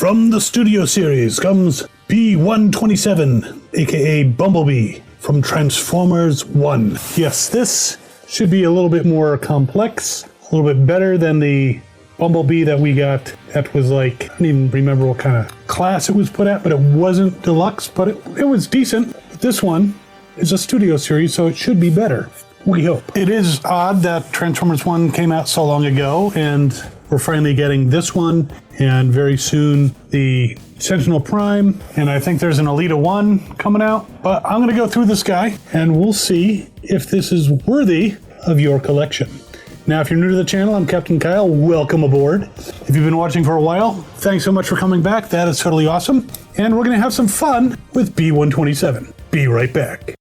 From the Studio Series comes B-127, aka Bumblebee, from Transformers 1. Yes, this should be a little bit more complex, a little bit better than the Bumblebee that we got that was like, I don't even remember what kind of class it was put at, but it wasn't deluxe, but it was decent. This one is a Studio Series, so it should be better. We hope. It is odd that Transformers 1 came out so long ago, and we're finally getting this one, and very soon the Sentinel Prime, and I think there's an Elita 1 coming out. But I'm going to go through this guy, and we'll see if this is worthy of your collection. Now, if you're new to the channel, I'm Captain Kyle. Welcome aboard. If you've been watching for a while, thanks so much for coming back. That is totally awesome. And we're going to have some fun with B-127. Be right back.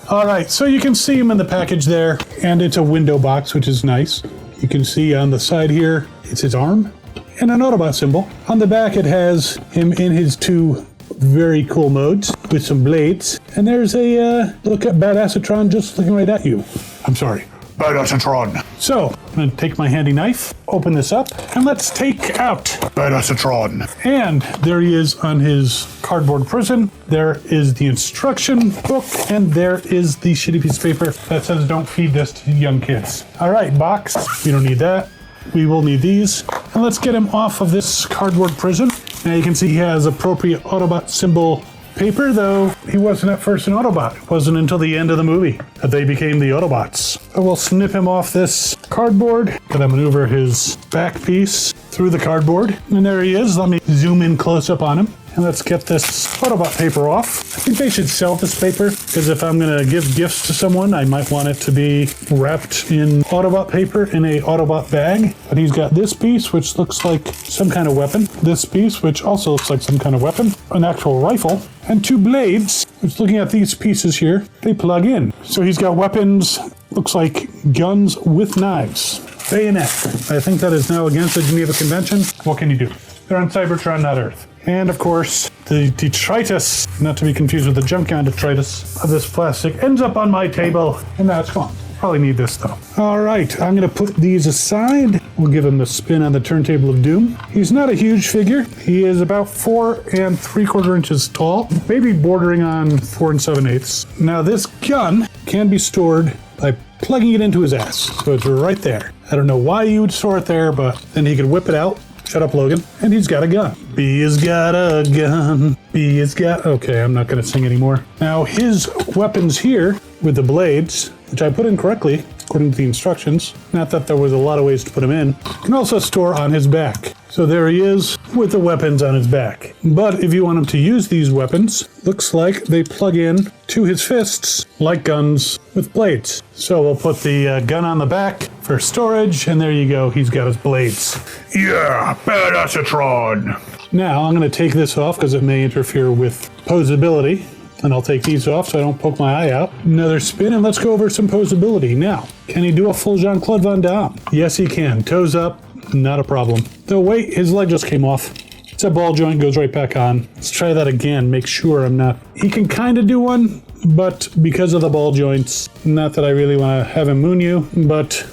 All right, so you can see him in the package there, and it's a window box, which is nice. You can see on the side here, it's his arm and an Autobot symbol. On the back, it has him in his two very cool modes with some blades. And there's a look at Badassatron just looking right at you. I'm sorry, Badassatron. So I'm going to take my handy knife, open this up, and let's take out Badassatron. And there he is on his cardboard prison. There is the instruction book, and there is the shitty piece of paper that says don't feed this to young kids. All right, box. We don't need that. We will need these. And let's get him off of this cardboard prison. Now you can see he has appropriate Autobot symbol paper, though he wasn't at first an Autobot. It wasn't until the end of the movie that they became the Autobots. I will snip him off this cardboard. Gonna maneuver his back piece through the cardboard. And there he is. Let me zoom in close up on him. And let's get this Autobot paper off. I think they should sell this paper, because if I'm gonna give gifts to someone, I might want it to be wrapped in Autobot paper in a Autobot bag. But he's got this piece, which looks like some kind of weapon. This piece, which also looks like some kind of weapon. An actual rifle. And two blades, which looking at these pieces here, they plug in. So he's got weapons, looks like guns with knives. Bayonet. I think that is now against the Geneva Convention. What can you do? They're on Cybertron, not Earth. And of course, the detritus, not to be confused with the Junkion detritus of this plastic, ends up on my table, and that's gone. Probably need this though. All right, I'm gonna put these aside. We'll give him a spin on the turntable of doom. He's not a huge figure. He is about 4 3/4 inches tall, maybe bordering on 4 7/8. Now this gun can be stored by plugging it into his ass. So it's right there. I don't know why you would store it there, but then he could whip it out. Shut up, Logan. And he's got a gun. B has got a gun. B has got... Okay, I'm not going to sing anymore. Now, his weapons here with the blades, which I put in correctly, according to the instructions, not that there was a lot of ways to put them in, can also store on his back. So there he is with the weapons on his back. But if you want him to use these weapons, looks like they plug in to his fists like guns with blades. So we'll put the gun on the back for storage, and there you go. He's got his blades. Yeah, Badassatron. Now I'm going to take this off because it may interfere with posability. And I'll take these off so I don't poke my eye out. Another spin, and let's go over some posability. Now, can he do a full Jean-Claude Van Damme? Yes, he can. Toes up, not a problem. Though wait, his leg just came off. It's a ball joint, goes right back on. Let's try that again, make sure I'm not... He can kind of do one, but because of the ball joints, not that I really want to have him moon you, but...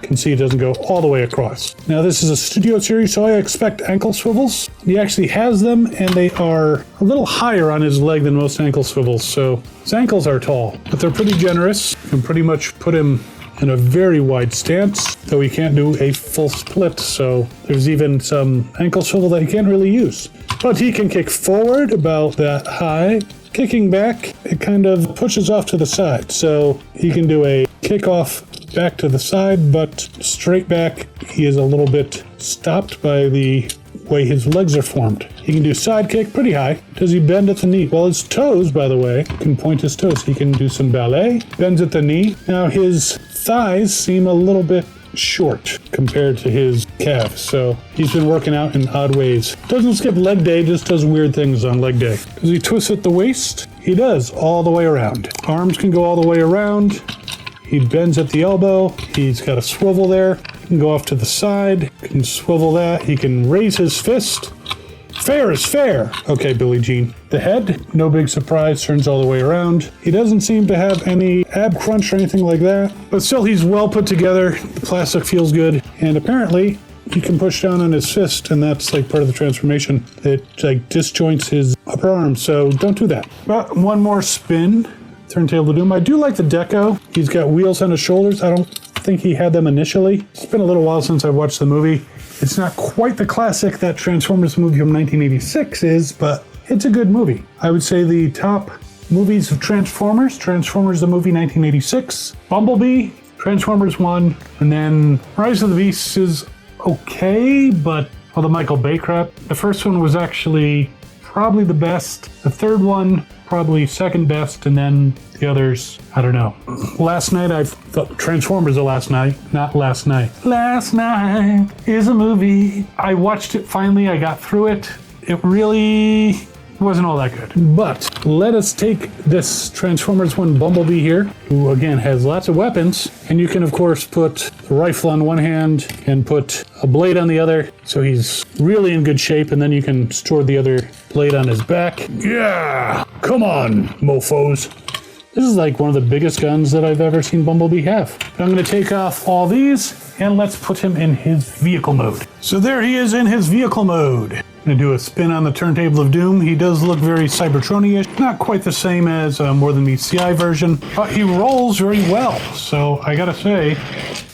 can see it doesn't go all the way across. Now this is a Studio Series, so I expect ankle swivels. He actually has them, and they are a little higher on his leg than most ankle swivels, so his ankles are tall, but they're pretty generous. You can pretty much put him in a very wide stance, though he can't do a full split, so there's even some ankle swivel that he can't really use. But he can kick forward about that high. Kicking back, it kind of pushes off to the side, so he can do a kick off back to the side, but straight back, he is a little bit stopped by the way his legs are formed. He can do side kick pretty high. Does he bend at the knee? Well, his toes, by the way, can point his toes. He can do some ballet, bends at the knee. Now his thighs seem a little bit short compared to his calves, so he's been working out in odd ways. Doesn't skip leg day, just does weird things on leg day. Does he twist at the waist? He does, all the way around. Arms can go all the way around. He bends at the elbow. He's got a swivel there. He can go off to the side. Can swivel that. He can raise his fist. Fair is fair. Okay, Billie Jean. The head, no big surprise, turns all the way around. He doesn't seem to have any ab crunch or anything like that, but still he's well put together. The plastic feels good. And apparently you can push down on his fist, and that's like part of the transformation. It like disjoints his upper arm, so don't do that. But one more spin. Turntable Doom. I do like the deco. He's got wheels on his shoulders. I don't think he had them initially. It's been a little while since I watched the movie. It's not quite the classic that Transformers movie from 1986 is, but it's a good movie. I would say the top movies of Transformers the movie 1986, Bumblebee, Transformers 1, and then Rise of the Beasts is okay, but all the Michael Bay crap. The first one was actually probably the best. The third one, probably second best, and then the others, I don't know. Last night, I thought Transformers the last night, not last night. Last Night is a movie. I watched it finally, I got through it. It really wasn't all that good. But let us take this Transformers 1 Bumblebee here, who again has lots of weapons, and you can of course put the rifle on one hand and put a blade on the other, so he's really in good shape, and then you can store the other blade on his back. Yeah! Come on, mofos. This is like one of the biggest guns that I've ever seen Bumblebee have. But I'm going to take off all these, and let's put him in his vehicle mode. So there he is in his vehicle mode. I'm going to do a spin on the Turntable of Doom. He does look very Cybertronian-ish. Not quite the same as More Than Meets the Eye version, but he rolls very well. So I gotta say,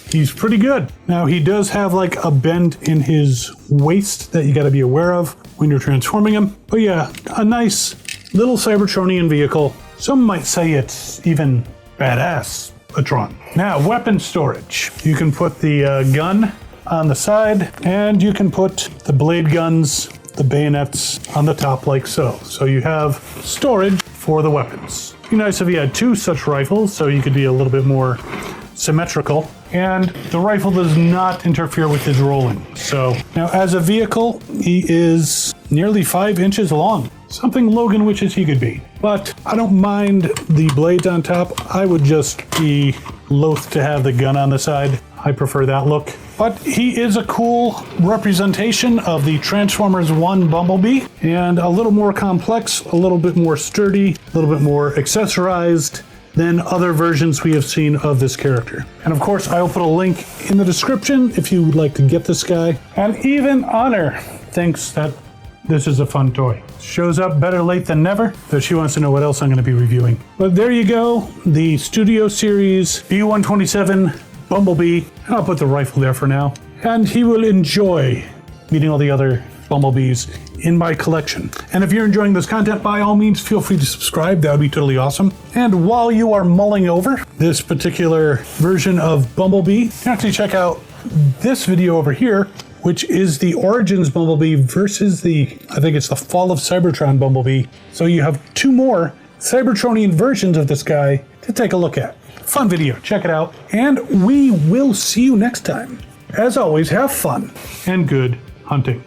he's pretty good. Now he does have like a bend in his waist that you gotta be aware of when you're transforming him. But yeah, a nice little Cybertronian vehicle. Some might say it's even badass, a Tron. Now, weapon storage. You can put the gun on the side, and you can put the blade guns, the bayonets on the top like so. So you have storage for the weapons. It'd be nice if you had two such rifles, so you could be a little bit more symmetrical. And the rifle does not interfere with his rolling. So now as a vehicle, he is nearly 5 inches long. Something Logan wishes he could be. But I don't mind the blades on top. I would just be loath to have the gun on the side. I prefer that look. But he is a cool representation of the Transformers 1 Bumblebee, and a little more complex, a little bit more sturdy, a little bit more accessorized than other versions we have seen of this character. And of course, I will put a link in the description if you would like to get this guy. And even Honor thinks that this is a fun toy. Shows up better late than never, though she wants to know what else I'm going to be reviewing. But there you go, the Studio Series B-127 Bumblebee. I'll put the rifle there for now. And he will enjoy meeting all the other Bumblebees in my collection. And if you're enjoying this content, by all means, feel free to subscribe. That would be totally awesome. And while you are mulling over this particular version of Bumblebee, you can actually check out this video over here, which is the Origins Bumblebee versus the, I think it's the Fall of Cybertron Bumblebee. So you have two more Cybertronian versions of this guy to take a look at. Fun video, check it out. And we will see you next time. As always, have fun and good hunting.